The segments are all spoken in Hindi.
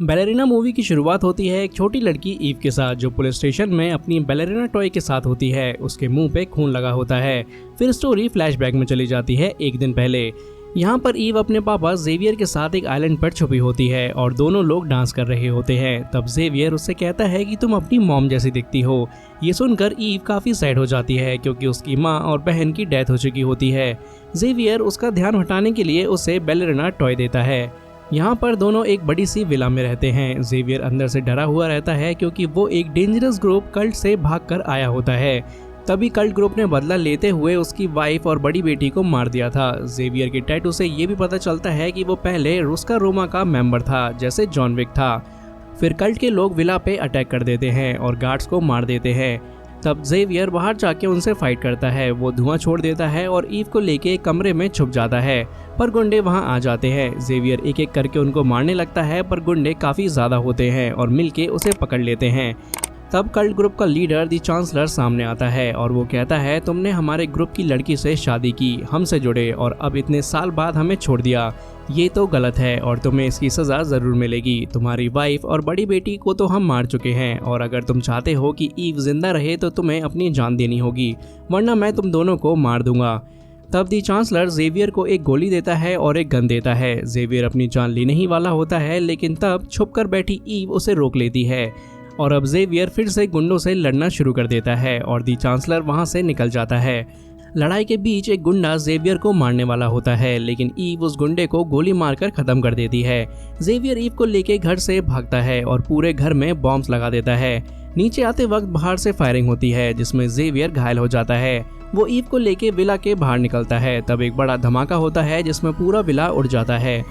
बैलेरिना मूवी की शुरुआत होती है एक छोटी लड़की ईव के साथ जो पुलिस स्टेशन में अपनी बैलेरिना टॉय के साथ होती है। उसके मुंह पे खून लगा होता है। फिर स्टोरी फ्लैशबैक में चली जाती है एक दिन पहले। यहाँ पर ईव अपने पापा जेवियर के साथ एक आइलैंड पर छुपी होती है और दोनों लोग डांस कर रहे होते हैं। तब जेवियर उससे कहता है कि तुम अपनी मॉम जैसी दिखती हो। ये सुनकर ईव काफी सैड हो जाती है क्योंकि उसकी माँ और बहन की डेथ हो चुकी होती है। जेवियर उसका ध्यान हटाने के लिए उसे बैलेरिना टॉय देता है। यहाँ पर दोनों एक बड़ी सी विला में रहते हैं। जेवियर अंदर से डरा हुआ रहता है क्योंकि वो एक डेंजरस ग्रुप कल्ट से भागकर आया होता है। तभी कल्ट ग्रुप ने बदला लेते हुए उसकी वाइफ और बड़ी बेटी को मार दिया था। जेवियर के टैटू से ये भी पता चलता है कि वो पहले रुस्का रोमा का मेंबर था, जैसे जॉन विक था। फिर कल्ट के लोग विला पे अटैक कर देते हैं और गार्ड्स को मार देते हैं। तब जेवियर बाहर जाके उनसे फाइट करता है। वो धुआं छोड़ देता है और ईव को लेके एक कमरे में छुप जाता है, पर गुंडे वहां आ जाते हैं। जेवियर एक एक करके उनको मारने लगता है, पर गुंडे काफी ज्यादा होते हैं और मिलके उसे पकड़ लेते हैं। तब कल्ट ग्रुप का लीडर दी चांसलर सामने आता है और वो कहता है, तुमने हमारे ग्रुप की लड़की से शादी की, हमसे जुड़े और अब इतने साल बाद हमें छोड़ दिया। ये तो गलत है और तुम्हें इसकी सजा जरूर मिलेगी। तुम्हारी वाइफ और बड़ी बेटी को तो हम मार चुके हैं और अगर तुम चाहते हो कि ईव जिंदा रहे तो तुम्हें अपनी जान देनी होगी, वरना मैं तुम दोनों को मार दूंगा। तब दी चांसलर जेवियर को एक गोली देता है और एक गन देता है। जेवियर अपनी जान लेने ही वाला होता है, लेकिन तब छुपकर बैठी ईव उसे रोक लेती है और अब जेवियर फिर से गुंडों से लड़ना शुरू कर देता है और दी चांसलर वहां से निकल जाता है। लड़ाई के बीच एक गुंडा जेवियर को मारने वाला होता है, लेकिन ईव उस गुंडे को गोली मारकर खत्म कर देती है। जेवियर ईव को लेके घर से भागता है और पूरे घर में बॉम्ब्स लगा देता है। नीचे आते वक्त बाहर से फायरिंग होती है जिसमें जेवियर घायल हो जाता है। वो ईव को लेके विला के बाहर निकलता है। तब एक बड़ा धमाका होता है जिसमें पूरा विला उड़ जाता है।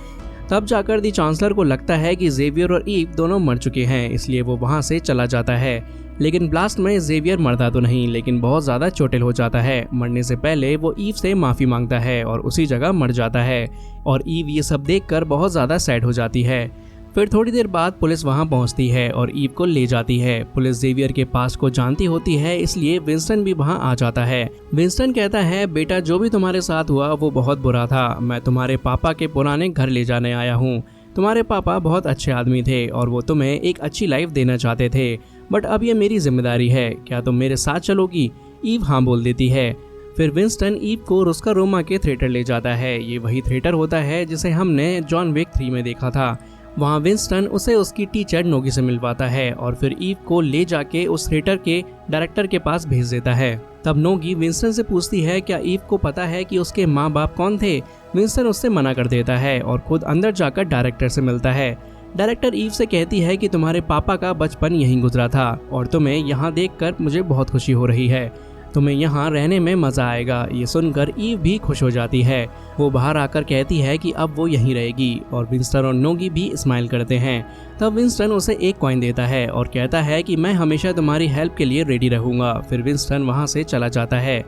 तब जाकर दी चांसलर को लगता है कि जेवियर और ईव दोनों मर चुके हैं, इसलिए वो वहां से चला जाता है। लेकिन ब्लास्ट में जेवियर मरता तो नहीं, लेकिन बहुत ज़्यादा चोटिल हो जाता है। मरने से पहले वो ईव से माफ़ी मांगता है और उसी जगह मर जाता है और ईव ये सब देखकर बहुत ज़्यादा सैड हो जाती है। फिर थोड़ी देर बाद पुलिस वहां पहुंचती है और ईव को ले जाती है। पुलिस जेवियर के पास को जानती होती है, इसलिए विंस्टन भी वहां आ जाता है। विंस्टन कहता है, बेटा जो भी तुम्हारे साथ हुआ वो बहुत बुरा था। मैं तुम्हारे पापा के पुराने घर ले जाने आया हूँ। तुम्हारे पापा बहुत अच्छे आदमी थे और वो तुम्हें एक अच्छी लाइफ देना चाहते थे, बट अब ये मेरी जिम्मेदारी है। क्या तुम मेरे साथ चलोगी? ईव हाँ बोल देती है। फिर विंस्टन ईव को रुस्का रोमा के थिएटर ले जाता है। ये वही थिएटर होता है जिसे हमने जॉन विक 3 में देखा था। वहाँ विंस्टन उसे उसकी टीचर नोगी से मिलवाता है और फिर ईव को ले जाके उस थिएटर के डायरेक्टर के पास भेज देता है। तब नोगी विंस्टन से पूछती है, क्या ईव को पता है कि उसके माँ बाप कौन थे? विंस्टन उससे मना कर देता है और खुद अंदर जाकर डायरेक्टर से मिलता है। डायरेक्टर ईव से कहती है कि तुम्हारे पापा का बचपन यहीं गुजरा था और तुम्हें यहाँ देखकर मुझे बहुत खुशी हो रही है। तुम्हें यहाँ रहने में मज़ा आएगा। ये सुनकर ईव भी खुश हो जाती है। वो बाहर आकर कहती है कि अब वो यहीं रहेगी और विंस्टन और नोगी भी स्माइल करते हैं। तब विंस्टन उसे एक कॉइन देता है और कहता है कि मैं हमेशा तुम्हारी हेल्प के लिए रेडी रहूँगा। फिर विंस्टन वहाँ से चला जाता है।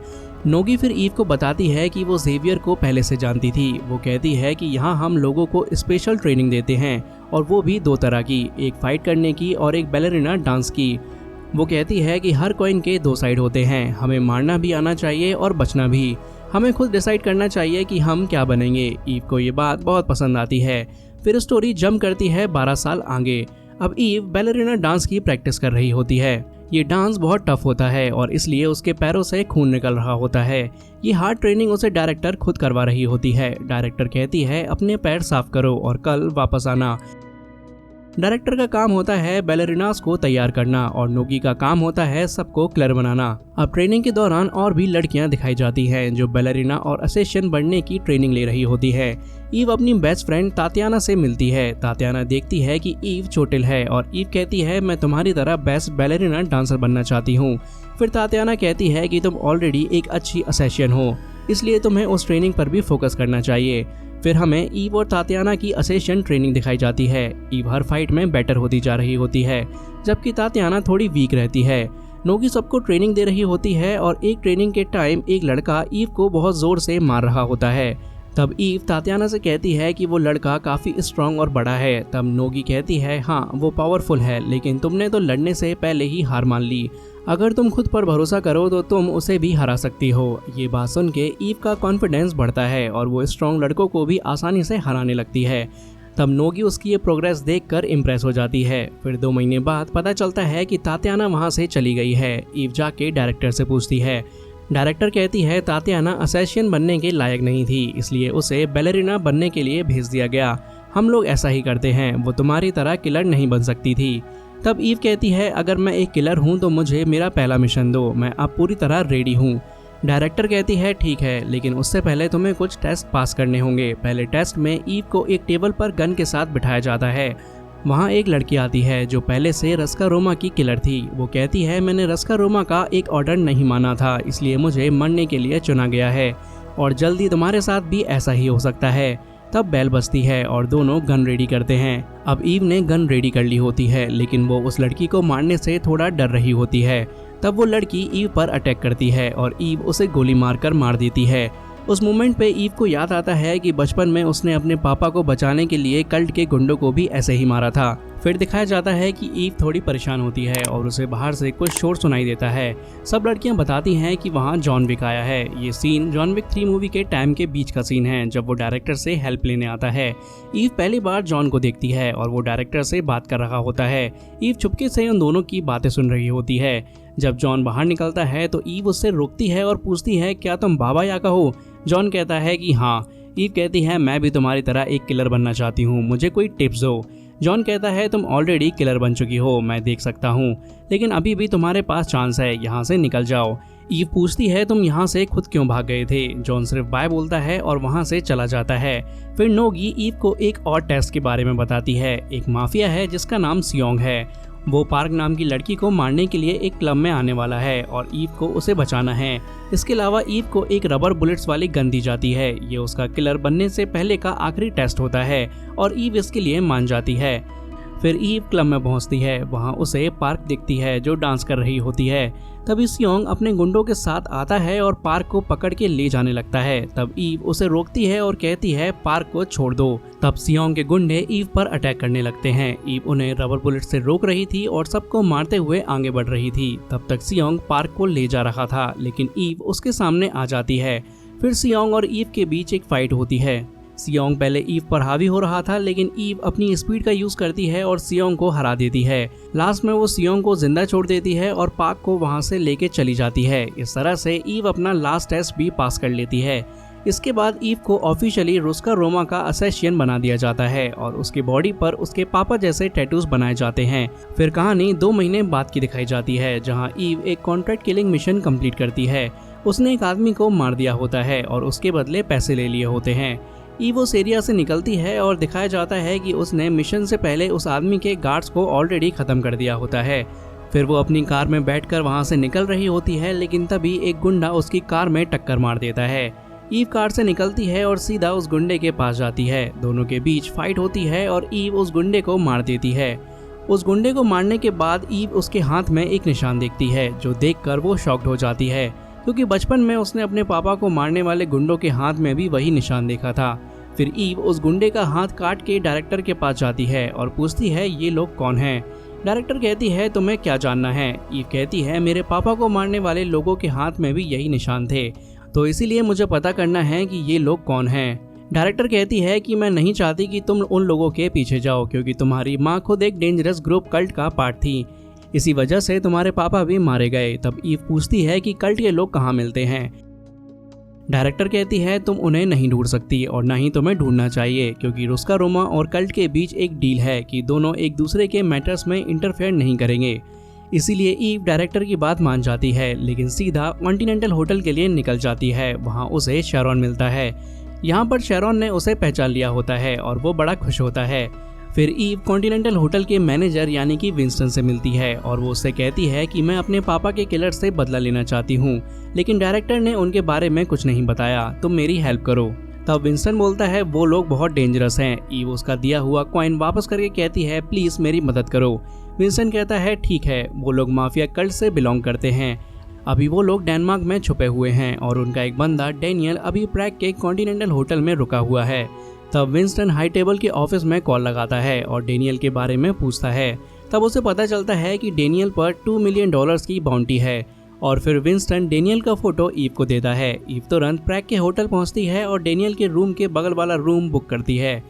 नोगी फिर ईव को बताती है कि वो जेवियर को पहले से जानती थी। वो कहती है कि यहाँ हम लोगों को स्पेशल ट्रेनिंग देते हैं और वो भी 2 तरह की, एक फाइट करने की और एक बैलेरिना डांस की। वो कहती है कि हर कॉइन के 2 साइड होते हैं। हमें मारना भी आना चाहिए और बचना भी। हमें खुद डिसाइड करना चाहिए कि हम क्या बनेंगे। ईव को ये बात बहुत पसंद आती है। फिर स्टोरी जंप करती है 12 साल आगे। अब ईव बैलेरिना डांस की प्रैक्टिस कर रही होती है। ये डांस बहुत टफ होता है और इसलिए उसके पैरों से खून निकल रहा होता है। ये हार्ड ट्रेनिंग उसे डायरेक्टर खुद करवा रही होती है। डायरेक्टर कहती है, अपने पैर साफ करो और कल वापस आना। डायरेक्टर का काम होता है बैलेरिनास को तैयार करना और नोगी का काम होता है सबको क्लियर बनाना। अब ट्रेनिंग के दौरान और भी लड़कियां दिखाई जाती हैं जो बैलेरिना और असेसियन बनने की ट्रेनिंग ले रही होती है। ईव अपनी बेस्ट फ्रेंड तातियाना से मिलती है। तातियाना देखती है कि ईव चोटिल है और ईव कहती है, मैं तुम्हारी तरह बेस्ट बैलेरिना डांसर बनना चाहती हूँ। फिर तातियाना कहती है कि तुम ऑलरेडी एक अच्छी असेसियन हो, इसलिए तुम्हें उस ट्रेनिंग पर भी फोकस करना चाहिए। फिर हमें ईव और तातियाना की असेसियन ट्रेनिंग दिखाई जाती है। ईव हर फाइट में बेटर होती जा रही होती है, जबकि तातियाना थोड़ी वीक रहती है। नोगी सबको ट्रेनिंग दे रही होती है और एक ट्रेनिंग के टाइम एक लड़का ईव को बहुत जोर से मार रहा होता है। तब ईव तातियाना से कहती है कि वो लड़का काफ़ी स्ट्रांग और बड़ा है। तब नोगी कहती है, हाँ वो पावरफुल है, लेकिन तुमने तो लड़ने से पहले ही हार मान ली। अगर तुम खुद पर भरोसा करो तो तुम उसे भी हरा सकती हो। ये बात सुन के ईव का कॉन्फिडेंस बढ़ता है और वो स्ट्रांग लड़कों को भी आसानी से हराने लगती है। तब नोगी उसकी ये प्रोग्रेस देखकर इम्प्रेस हो जाती है। फिर 2 महीने बाद पता चलता है कि तात्याना वहाँ से चली गई है। ईव जाके डायरेक्टर से पूछती है। डायरेक्टर कहती है तात्याना असैसियन बनने के लायक नहीं थी, इसलिए उसे बैलेरिना बनने के लिए भेज दिया गया। हम लोग ऐसा ही करते हैं, वो तुम्हारी तरह किलर नहीं बन सकती थी। तब ईव कहती है अगर मैं एक किलर हूँ तो मुझे मेरा पहला मिशन दो, मैं अब पूरी तरह रेडी हूँ। डायरेक्टर कहती है ठीक है, लेकिन उससे पहले तुम्हें कुछ टेस्ट पास करने होंगे। पहले टेस्ट में ईव को एक टेबल पर गन के साथ बिठाया जाता है। वहाँ एक लड़की आती है जो पहले से रस्का रोमा की किलर थी। वो कहती है मैंने रस्का रोमा का एक ऑर्डर नहीं माना था, इसलिए मुझे मरने के लिए चुना गया है और जल्दी तुम्हारे साथ भी ऐसा ही हो सकता है। तब बेल बजती है और दोनों गन रेडी करते हैं। अब ईव ने गन रेडी कर ली होती है, लेकिन वो उस लड़की को मारने से थोड़ा डर रही होती है। तब वो लड़की ईव पर अटैक करती है और ईव उसे गोली मारकर मार देती है। उस मोमेंट पे ईव को याद आता है कि बचपन में उसने अपने पापा को बचाने के लिए कल्ट के गुंडों को भी ऐसे ही मारा था। फिर दिखाया जाता है कि ईव थोड़ी परेशान होती है और उसे बाहर से कुछ शोर सुनाई देता है। सब लड़कियां बताती हैं कि वहाँ जॉन विक आया है। ये सीन जॉन विक 3 मूवी के टाइम के बीच का सीन है, जब वो डायरेक्टर से हेल्प लेने आता है। ईव पहली बार जॉन को देखती है और वो डायरेक्टर से बात कर रहा होता है। ईव चुपके से उन दोनों की बातें सुन रही होती है। जब जॉन बाहर निकलता है तो ईव उससे रोकती है और पूछती है क्या तुम बाबा याका हो। जॉन कहता है कि हाँ। ईव कहती है मैं भी तुम्हारी तरह एक किलर बनना चाहती हूँ, मुझे कोई टिप्स दो। जॉन कहता है तुम ऑलरेडी किलर बन चुकी हो, मैं देख सकता हूँ, लेकिन अभी भी तुम्हारे पास चांस है, यहाँ से निकल जाओ। ईव पूछती है तुम यहाँ से खुद क्यों भाग गए थे। जॉन सिर्फ बाय बोलता है और वहाँ से चला जाता है। फिर नोगी ईव को एक और टेस्ट के बारे में बताती है। एक माफिया है जिसका नाम सियोंग है। वो पार्क नाम की लड़की को मारने के लिए एक क्लब में आने वाला है और ईव को उसे बचाना है। इसके अलावा ईव को एक रबर बुलेट्स वाली गन दी जाती है। ये उसका किलर बनने से पहले का आखिरी टेस्ट होता है और ईव इसके लिए मान जाती है। फिर ईव क्लब में पहुंचती है। वहां उसे पार्क दिखती है जो डांस कर रही होती है। तभी सियोंग अपने गुंडों के साथ आता है और पार्क को पकड़ के ले जाने लगता है। तब ईव उसे रोकती है और कहती है पार्क को छोड़ दो। तब सियोंग के गुंडे ईव पर अटैक करने लगते हैं। ईव उन्हें रबर बुलेट से रोक रही थी और सबको मारते हुए आगे बढ़ रही थी। तब तक सियोंग पार्क को ले जा रहा था, लेकिन ईव उसके सामने आ जाती है। फिर सियोंग और ईव के बीच एक फाइट होती है। सियोंग पहले ईव पर हावी हो रहा था, लेकिन ईव अपनी स्पीड का यूज करती है और सियोंग को हरा देती है। लास्ट में वो सियोंग को जिंदा छोड़ देती है और पार्क को वहां से लेके चली जाती है। इस तरह से ईव अपना लास्ट टेस्ट भी पास कर लेती है। इसके बाद ईव को ऑफिशियली रुस्का रोमा का असैसियन बना दिया जाता है और उसकी बॉडी पर उसके पापा जैसे टैटूज बनाए जाते हैं। फिर कहानी 2 महीने बाद की दिखाई जाती है, जहाँ ईव एक कॉन्ट्रैक्ट किलिंग मिशन कंप्लीट करती है। उसने एक आदमी को मार दिया होता है और उसके बदले पैसे ले लिए होते हैं। ईव उस एरिया से निकलती है और दिखाया जाता है कि उसने मिशन से पहले उस आदमी के गार्ड्स को ऑलरेडी खत्म कर दिया होता है। फिर वो अपनी कार में बैठकर वहां से निकल रही होती है, लेकिन तभी एक गुंडा उसकी कार में टक्कर मार देता है। ईव कार से निकलती है और सीधा उस गुंडे के पास जाती है। दोनों के बीच फाइट होती है और ईव उस गुंडे को मार देती है। उस गुंडे को मारने के बाद ईव उसके हाथ में एक निशान देखती है, जो देखकर वो शॉक्ड हो जाती है, क्योंकि बचपन में उसने अपने पापा को मारने वाले गुंडों के हाथ में भी वही निशान देखा था। फिर ईव उस गुंडे का हाथ काट के डायरेक्टर के पास जाती है और पूछती है ये लोग कौन हैं। डायरेक्टर कहती है तुम्हें क्या जानना है। ईव कहती है मेरे पापा को मारने वाले लोगों के हाथ में भी यही निशान थे, तो इसीलिए मुझे पता करना है कि ये लोग कौन हैं। डायरेक्टर कहती है कि मैं नहीं चाहती कि तुम उन लोगों के पीछे जाओ, क्योंकि तुम्हारी माँ खुद एक डेंजरस ग्रुप कल्ट का पार्ट थी, इसी वजह से तुम्हारे पापा भी मारे गए। तब ईव पूछती है कि कल्ट के लोग कहाँ मिलते हैं। डायरेक्टर कहती है तुम उन्हें नहीं ढूंढ सकती और ना ही तुम्हें ढूंढना चाहिए, क्योंकि रुस्का रोमा और कल्ट के बीच एक डील है कि दोनों एक दूसरे के मैटर्स में इंटरफेयर नहीं करेंगे। इसीलिए ईव डायरेक्टर की बात मान जाती है, लेकिन सीधा कॉन्टिनेंटल होटल के लिए निकल जाती है। वहाँ उसे शेरॉन मिलता है। यहाँ पर शेरॉन ने उसे पहचान लिया होता है और वो बड़ा खुश होता है। फिर ईव कॉन्टिनेंटल होटल के मैनेजर यानी कि विंस्टन से मिलती है और वो उससे कहती है कि मैं अपने पापा के किलर से बदला लेना चाहती हूँ, लेकिन डायरेक्टर ने उनके बारे में कुछ नहीं बताया, तुम मेरी हेल्प करो। तब विंस्टन बोलता है वो लोग बहुत डेंजरस हैं। ईव उसका दिया हुआ कॉइन वापस करके कहती है प्लीज़ मेरी मदद करो। विंस्टन कहता है ठीक है, वो लोग माफिया कल्ट से बिलोंग करते हैं। अभी वो लोग डेनमार्क में छुपे हुए हैं और उनका एक बंदा डेनियल अभी प्रैग के कॉन्टिनेंटल होटल में रुका हुआ है। तब विंस्टन हाई टेबल के ऑफिस में कॉल लगाता है और डेनियल के बारे में पूछता है। तब उसे पता चलता है कि डेनियल पर $2 मिलियन की बाउंटी है और फिर विंस्टन डेनियल का फोटो ईव को देता है। ईव तुरंत प्रैग के होटल पहुंचती है और डेनियल के रूम के बगल वाला रूम बुक करती है।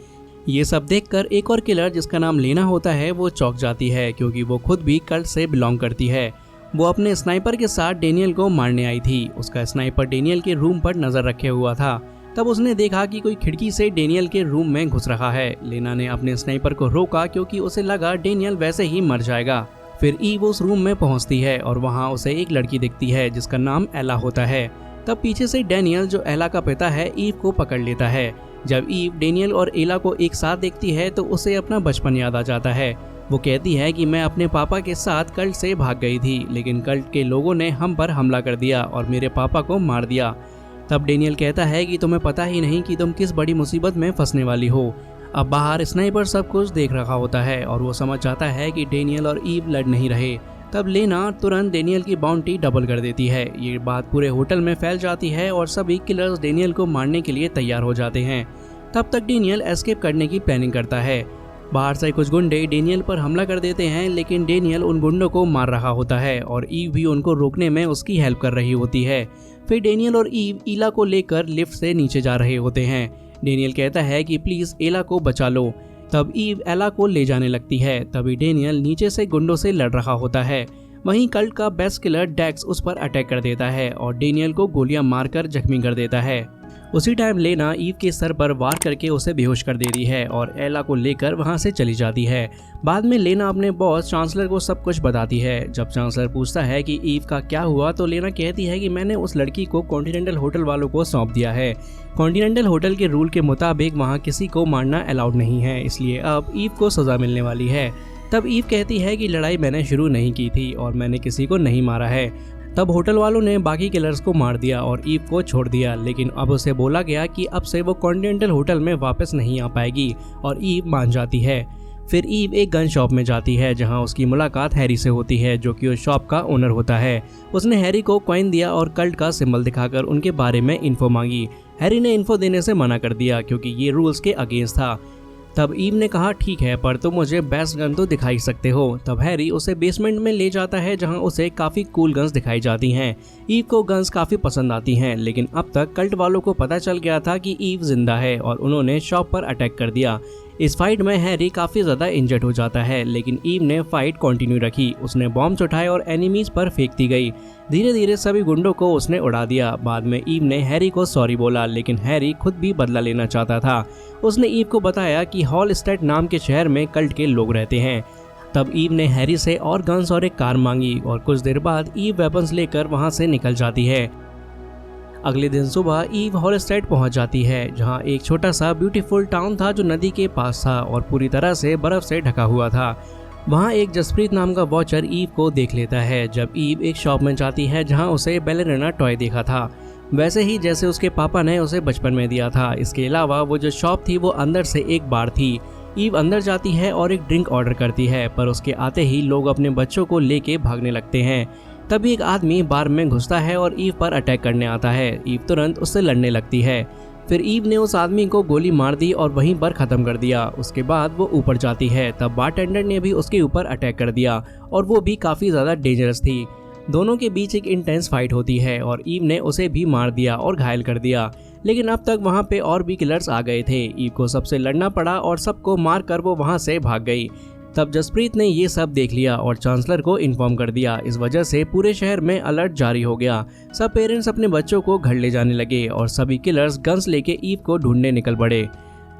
ये सब देखकर एक और किलर जिसका नाम लेना होता है वो चौंक जाती है, क्योंकि वो खुद भी कल्ट से बिलोंग करती है। वो अपने स्नाइपर के साथ डेनियल को मारने आई थी। उसका स्नाइपर डेनियल के रूम पर नजर रखे हुआ था। तब उसने देखा कि कोई खिड़की से डेनियल के रूम में घुस रहा है। लेना ने अपने स्नाइपर को रोका, क्योंकि उसे लगा डेनियल वैसे ही मर जाएगा। फिर ईव उस रूम में पहुंचती है और वहां उसे एक लड़की दिखती है जिसका नाम एला होता है। तब पीछे से डेनियल, जो एला का पिता है, ईव को पकड़ लेता है। जब ईव डेनियल और एला को एक साथ देखती है तो उसे अपना बचपन याद आ जाता है। वो कहती है कि मैं अपने पापा के साथ कल्ट से भाग गई थी, लेकिन कल्ट के लोगों ने हम पर हमला कर दिया और मेरे पापा को मार दिया। तब डेनियल कहता है कि तुम्हें पता ही नहीं कि तुम किस बड़ी मुसीबत में फंसने वाली हो। अब बाहर स्नाइपर सब कुछ देख रहा होता है और वो समझ जाता है कि डेनियल और ईव लड़ नहीं रहे। तब लेना तुरंत डेनियल की बाउंटी डबल कर देती है। ये बात पूरे होटल में फैल जाती है और सभी किलर्स डेनियल को मारने के लिए तैयार हो जाते हैं। तब तक डेनियल एस्केप करने की प्लानिंग करता है। बाहर से कुछ गुंडे डेनियल पर हमला कर देते हैं, लेकिन डेनियल उन गुंडों को मार रहा होता है और ईव भी उनको रोकने में उसकी हेल्प कर रही होती है। फिर डेनियल और ईव एला को लेकर लिफ्ट से नीचे जा रहे होते हैं। डेनियल कहता है कि प्लीज एला को बचा लो। तब ईव एला को ले जाने लगती है। तभी डेनियल नीचे से गुंडों से लड़ रहा होता है। वहीं कल्ट का बेस्ट किलर डेक्स उस पर अटैक कर देता है और डेनियल को गोलियां मारकर जख्मी कर देता है। उसी टाइम लेना ईव के सर पर वार करके उसे बेहोश कर देती है और एला को लेकर वहां से चली जाती है। बाद में लेना अपने बॉस चांसलर को सब कुछ बताती है। जब चांसलर पूछता है कि ईव का क्या हुआ तो लेना कहती है कि मैंने उस लड़की को कॉन्टिनेंटल होटल वालों को सौंप दिया है। कॉन्टिनेंटल होटल के रूल के मुताबिक वहाँ किसी को मारना अलाउड नहीं है, इसलिए अब ईव को सजा मिलने वाली है। तब ईव कहती है कि लड़ाई मैंने शुरू नहीं की थी और मैंने किसी को नहीं मारा है। तब होटल वालों ने बाकी किलर्स को मार दिया और ईव को छोड़ दिया, लेकिन अब उसे बोला गया कि अब से वो कॉन्टिनेंटल होटल में वापस नहीं आ पाएगी और ईव मान जाती है। फिर ईव एक गन शॉप में जाती है जहां उसकी मुलाकात हैरी से होती है, जो कि उस शॉप का ओनर होता है। उसने हैरी को कॉइन दिया और कल्ट का सिंबल दिखाकर उनके बारे में इन्फो मांगी। हैरी ने इन्फो देने से मना कर दिया क्योंकि ये रूल्स के अगेंस्ट था। तब ईव ने कहा ठीक है, पर तुम मुझे बेस्ट गन तो दिखा ही सकते हो। तब हैरी उसे बेसमेंट में ले जाता है जहां उसे काफ़ी कूल गन्स दिखाई जाती हैं। ईव को गन्स काफ़ी पसंद आती हैं, लेकिन अब तक कल्ट वालों को पता चल गया था कि ईव जिंदा है और उन्होंने शॉप पर अटैक कर दिया। इस फाइट में हैरी काफ़ी ज़्यादा इंजर्ड हो जाता है, लेकिन ईव ने फाइट कंटिन्यू रखी। उसने बॉम्ब उठाए और एनिमीज पर फेंक दी गई। धीरे धीरे सभी गुंडों को उसने उड़ा दिया। बाद में ईव ने हैरी को सॉरी बोला, लेकिन हैरी खुद भी बदला लेना चाहता था। उसने ईव को बताया कि हॉलस्टेड नाम के शहर में कल्ट के लोग रहते हैं। तब ईव ने हैरी से और गन्स और एक कार मांगी और कुछ देर बाद ईव वेपन्स लेकर वहां से निकल जाती है। अगले दिन सुबह ईव हॉलस्टेड पहुंच जाती है, जहां एक छोटा सा ब्यूटीफुल टाउन था जो नदी के पास था और पूरी तरह से बर्फ से ढका हुआ था। वहां एक जसप्रीत नाम का वॉचर ईव को देख लेता है। जब ईव एक शॉप में जाती है जहां उसे बैलेरिना टॉय देखा था, वैसे ही जैसे उसके पापा ने उसे बचपन में दिया था। इसके अलावा वो जो शॉप थी वो अंदर से एक बार थी। ईव अंदर जाती है और एक ड्रिंक ऑर्डर करती है, पर उसके आते ही लोग अपने बच्चों को लेके भागने लगते हैं। तभी एक आदमी बार में घुसता है और ईव पर अटैक करने आता है। ईव तुरंत उससे लड़ने लगती है। फिर ईव ने उस आदमी को गोली मार दी और वहीं पर ख़त्म कर दिया। उसके बाद वो ऊपर जाती है। तब बारटेंडर ने भी उसके ऊपर अटैक कर दिया और वो भी काफ़ी ज़्यादा डेंजरस थी। दोनों के बीच एक इंटेंस फाइट होती है और ईव ने उसे भी मार दिया और घायल कर दिया। लेकिन अब तक वहाँ पे और भी किलर्स आ गए थे। ईव को सबसे लड़ना पड़ा और सबको मार कर वो वहाँ से भाग गई। तब जसप्रीत ने ये सब देख लिया और चांसलर को इन्फॉर्म कर दिया। इस वजह से पूरे शहर में अलर्ट जारी हो गया। सब पेरेंट्स अपने बच्चों को घर ले जाने लगे और सभी किलर्स गन्स लेके ईव को ढूंढने निकल पड़े।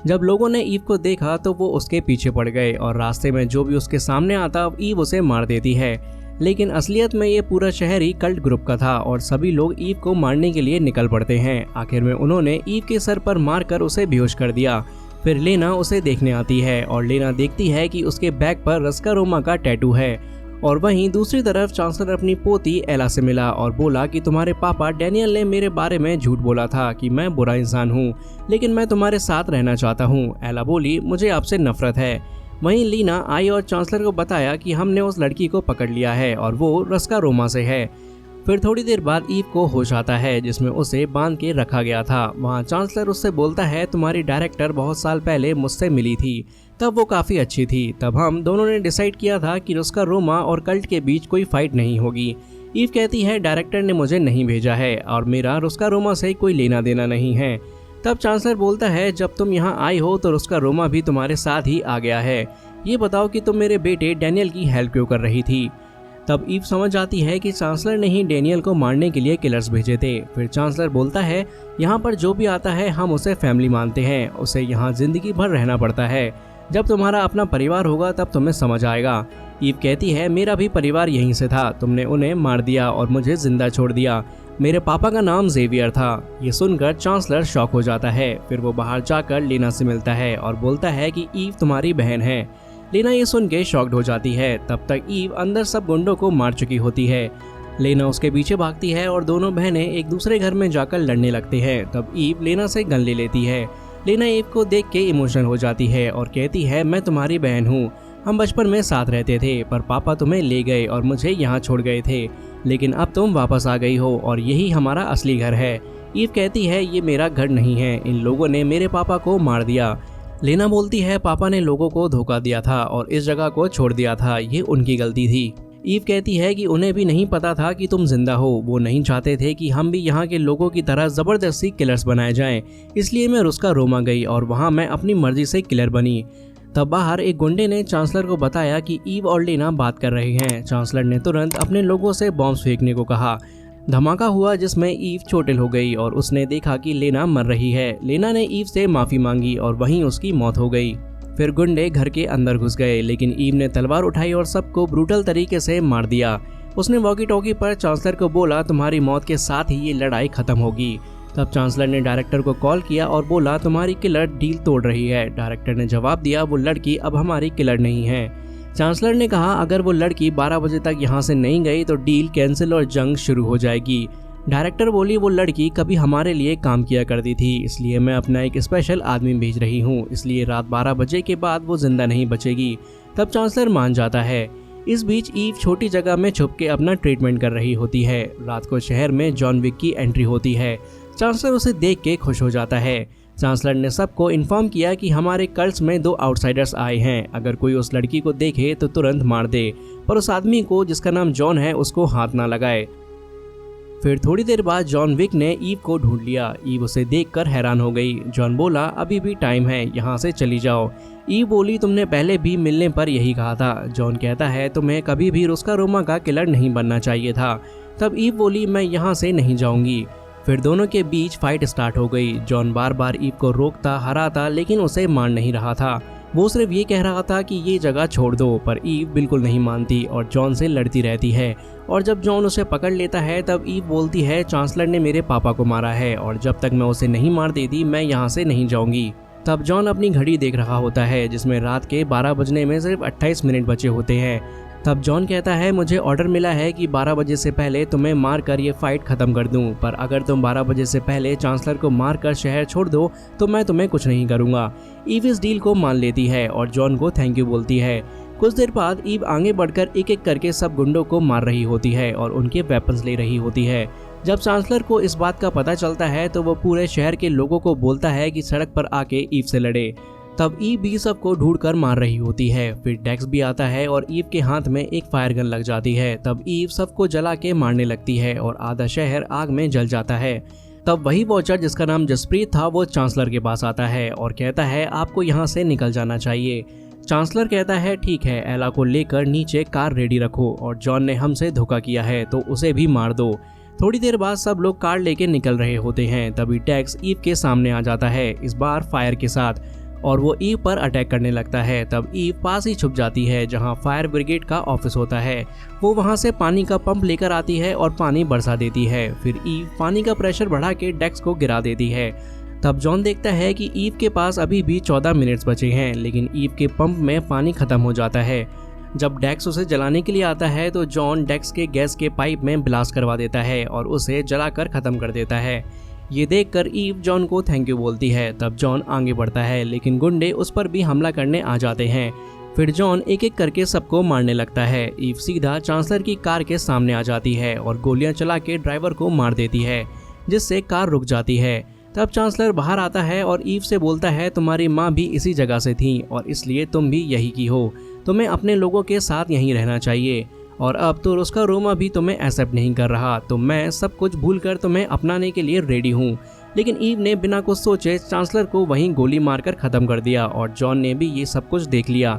जब लोगों ने ईव को देखा तो वो उसके पीछे पड़ गए और रास्ते में जो भी उसके सामने आता ईव उसे मार देती है। लेकिन असलियत में ये पूरा शहर ही कल्ट ग्रुप का था और सभी लोग ईव को मारने के लिए निकल पड़ते हैं। आखिर में उन्होंने ईव के सर पर मारकर उसे बेहोश कर दिया। फिर लेना उसे देखने आती है और लेना देखती है कि उसके बैक पर रस्का रोमा का टैटू है। और वहीं दूसरी तरफ चांसलर अपनी पोती एला से मिला और बोला कि तुम्हारे पापा डेनियल ने मेरे बारे में झूठ बोला था कि मैं बुरा इंसान हूँ, लेकिन मैं तुम्हारे साथ रहना चाहता हूँ। एला बोली मुझे आपसे नफरत है। वहीं लीना आई और चांसलर को बताया कि हमने उस लड़की को पकड़ लिया है और वो रस्का रोमा से है। फिर थोड़ी देर बाद ईव को होश आता है जिसमें उसे बांध के रखा गया था। वहाँ चांसलर उससे बोलता है तुम्हारी डायरेक्टर बहुत साल पहले मुझसे मिली थी, तब वो काफ़ी अच्छी थी। तब हम दोनों ने डिसाइड किया था कि रस्का रोमा और कल्ट के बीच कोई फाइट नहीं होगी। ईव कहती है डायरेक्टर ने मुझे नहीं भेजा है और मेरा रस्का रोमा से कोई लेना देना नहीं है। तब चांसलर बोलता है, जब तुम यहाँ आई हो तो उसका रोमा भी तुम्हारे साथ ही आ गया है। ये बताओ कि तुम मेरे बेटे डैनियल की हेल्प क्यों कर रही थी। तब ईव समझ जाती है कि चांसलर ने ही डैनियल को मारने के लिए किलर्स भेजे थे। फिर चांसलर बोलता है, यहाँ पर जो भी आता है हम उसे फैमिली मानते हैं, उसे यहाँ जिंदगी भर रहना पड़ता है। जब तुम्हारा अपना परिवार होगा तब तुम्हें समझ आएगा। ईव कहती है, मेरा भी परिवार यहीं से था, तुमने उन्हें मार दिया और मुझे जिंदा छोड़ दिया। मेरे पापा का नाम जेवियर था। ये सुनकर चांसलर शॉक हो जाता है। फिर वो बाहर जाकर लेना से मिलता है और बोलता है कि ईव तुम्हारी बहन है। लेना ये सुन के शॉक्ड हो जाती है। तब तक ईव अंदर सब गुंडों को मार चुकी होती है। लेना उसके पीछे भागती है और दोनों बहनें एक दूसरे घर में जाकर लड़ने लगते हैं। तब ईव लेना से गन ले लेती है। लेना ईव को देख के इमोशनल हो जाती है और कहती है, मैं तुम्हारी बहन हूँ, हम बचपन में साथ रहते थे, पर पापा तुम्हें ले गए और मुझे यहाँ छोड़ गए थे, लेकिन अब तुम वापस आ गई हो और यही हमारा असली घर है। ईव कहती है, ये मेरा घर नहीं है, इन लोगों ने मेरे पापा को मार दिया। लेना बोलती है, पापा ने लोगों को धोखा दिया था और इस जगह को छोड़ दिया था, ये उनकी गलती थी। ईव कहती है कि उन्हें भी नहीं पता था कि तुम जिंदा हो, वो नहीं चाहते थे कि हम भी यहाँ के लोगों की तरह जबरदस्ती किलर्स बनाए जाएं, इसलिए मैं रुस्का रोमा गई और वहाँ मैं अपनी मर्जी से किलर बनी। तब बाहर एक गुंडे ने चांसलर को बताया कि ईव और लेना बात कर रहे हैं। चांसलर ने तुरंत अपने लोगों से बॉम्ब फेंकने को कहा। धमाका हुआ जिसमें ईव चोटिल हो गई और उसने देखा कि लेना मर रही है। लेना ने ईव से माफी मांगी और वहीं उसकी मौत हो गई। फिर गुंडे घर के अंदर घुस गए, लेकिन ईव ने तलवार उठाई और सबको ब्रूटल तरीके से मार दिया। उसने वॉकी टॉकी पर चांसलर को बोला, तुम्हारी मौत के साथ ही ये लड़ाई खत्म होगी। तब चांसलर ने डायरेक्टर को कॉल किया और बोला, तुम्हारी किलर डील तोड़ रही है। डायरेक्टर ने जवाब दिया, वो लड़की अब हमारी किलर नहीं है। चांसलर ने कहा, अगर वो लड़की 12 बजे तक यहाँ से नहीं गई तो डील कैंसिल और जंग शुरू हो जाएगी। डायरेक्टर बोली, वो लड़की कभी हमारे लिए काम किया करती थी, इसलिए मैं अपना एक स्पेशल आदमी भेज रही हूँ, इसलिए रात 12 बजे के बाद वो जिंदा नहीं बचेगी। तब चांसलर मान जाता है। इस बीच ईव छोटी जगह में छुप के अपना ट्रीटमेंट कर रही होती है। रात को शहर में जॉन विक की एंट्री होती है। चांसलर उसे देख के खुश हो जाता है। चांसलर ने सबको इन्फॉर्म किया कि हमारे कल्ट्स में 2 आउटसाइडर्स आए हैं, अगर कोई उस लड़की को देखे तो तुरंत मार दे, पर उस आदमी को जिसका नाम जॉन है उसको हाथ ना लगाए। फिर थोड़ी देर बाद जॉन विक ने ईव को ढूंढ लिया। ईव उसे देखकर हैरान हो गई। जॉन बोला, अभी भी टाइम है, यहाँ से चली जाओ। ईव बोली, तुमने पहले भी मिलने पर यही कहा था। जॉन कहता है, तुम्हें कभी भी रुस्का रोमा का किलर नहीं बनना चाहिए था। तब ईव बोली, मैं यहाँ से नहीं जाऊंगी। फिर दोनों के बीच फाइट स्टार्ट हो गई। जॉन बार बार ईव को रोकता, हराता, लेकिन उसे मार नहीं रहा था। वो सिर्फ ये कह रहा था कि ये जगह छोड़ दो, पर ईव बिल्कुल नहीं मानती और जॉन से लड़ती रहती है। और जब जॉन उसे पकड़ लेता है तब ईव बोलती है, चांसलर ने मेरे पापा को मारा है और जब तक मैं उसे नहीं मार देती मैं यहाँ से नहीं जाऊंगी। तब जॉन अपनी घड़ी देख रहा होता है जिसमें रात के 12 बजने में सिर्फ 28 मिनट बचे होते हैं। तब जॉन कहता है, मुझे ऑर्डर मिला है कि 12 बजे से पहले तुम्हें मार कर ये फाइट खत्म कर दूं, पर अगर तुम 12 बजे से पहले चांसलर को मार कर शहर छोड़ दो तो मैं तुम्हें कुछ नहीं करूंगा। ईव इस डील को मान लेती है और जॉन को थैंक यू बोलती है। कुछ देर बाद ईव आगे बढ़कर एक एक करके सब गुंडों को मार रही होती है और उनके वेपन्स ले रही होती है। जब चांसलर को इस बात का पता चलता है तो वो पूरे शहर के लोगों को बोलता है कि सड़क पर आके ईव से लड़े। तब ईव भी सबको ढूंढकर मार रही होती है। फिर डेक्स भी आता है और ईव के हाथ में एक फायर गन लग जाती है। तब ईव सबको जला के मारने लगती है और आधा शहर आग में जल जाता है। तब वही वॉचर जिसका नाम जसप्रीत था वो चांसलर के पास आता है और कहता है, आपको यहाँ से निकल जाना चाहिए। चांसलर कहता है, ठीक है, एला को लेकर नीचे कार रेडी रखो और जॉन ने हमसे धोखा किया है तो उसे भी मार दो। थोड़ी देर बाद सब लोग कार लेके निकल रहे होते हैं। तभी डेक्स ईव के सामने आ जाता है, इस बार फायर के साथ, और वो ईव पर अटैक करने लगता है। तब ईव पास ही छुप जाती है जहां फायर ब्रिगेड का ऑफिस होता है। वो वहां से पानी का पंप लेकर आती है और पानी बरसा देती है। फिर ईव पानी का प्रेशर बढ़ा के डेक्स को गिरा देती है। तब जॉन देखता है कि ईव के पास अभी भी 14 मिनट्स बचे हैं, लेकिन ईव के पंप में पानी खत्म हो जाता है। जब डेक्स उसे जलाने के लिए आता है तो जॉन डेक्स के गैस के पाइप में ब्लास्ट करवा देता है और उसे जलाकर खत्म कर देता है। ये देखकर ईव जॉन को थैंक यू बोलती है। तब जॉन आगे बढ़ता है, लेकिन गुंडे उस पर भी हमला करने आ जाते हैं। फिर जॉन एक एक करके सबको मारने लगता है। ईव सीधा चांसलर की कार के सामने आ जाती है और गोलियां चला के ड्राइवर को मार देती है, जिससे कार रुक जाती है। तब चांसलर बाहर आता है और ईव से बोलता है, तुम्हारी माँ भी इसी जगह से थी और इसलिए तुम भी यही की हो, तुम्हें अपने लोगों के साथ यहीं रहना चाहिए। और अब तो रुस्का रोमा भी तुम्हें एक्सेप्ट नहीं कर रहा, तो मैं सब कुछ भूलकर तुम्हें अपनाने के लिए रेडी हूँ। लेकिन ईव ने बिना कुछ सोचे चांसलर को वहीं गोली मारकर खत्म कर दिया और जॉन ने भी ये सब कुछ देख लिया।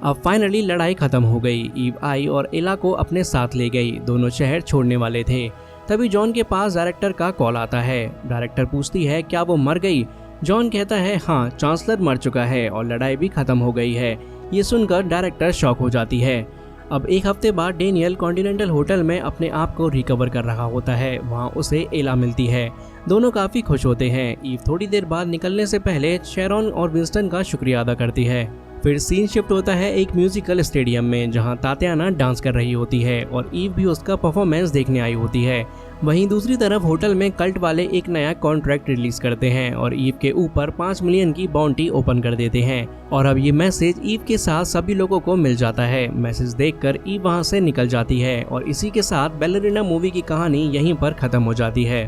अब फाइनली लड़ाई खत्म हो गई। ईव आई और एला को अपने साथ ले गई। दोनों शहर छोड़ने वाले थे। तभी जॉन के पास डायरेक्टर का कॉल आता है। डायरेक्टर पूछती है क्या वो मर गई। जॉन कहता है हाँ, चांसलर मर चुका है और लड़ाई भी खत्म हो गई है। ये सुनकर डायरेक्टर शॉक हो जाती है। अब एक हफ्ते बाद डेनियल कॉन्टिनेंटल होटल में अपने आप को रिकवर कर रहा होता है। वहाँ उसे एला मिलती है। दोनों काफ़ी खुश होते हैं। ईव थोड़ी देर बाद निकलने से पहले शेरॉन और विंस्टन का शुक्रिया अदा करती है। फिर सीन शिफ्ट होता है एक म्यूजिकल स्टेडियम में, जहां तात्याना डांस कर रही होती है और ईव भी उसका परफॉर्मेंस देखने आई होती है। वहीं दूसरी तरफ होटल में कल्ट वाले एक नया कॉन्ट्रैक्ट रिलीज करते हैं और ईव के ऊपर 5 मिलियन की बाउंटी ओपन कर देते हैं। और अब ये मैसेज ईव के साथ सभी लोगों को मिल जाता है। मैसेज देखकर ईव वहां से निकल जाती है और इसी के साथ बैलरीना मूवी की कहानी यहीं पर खत्म हो जाती है।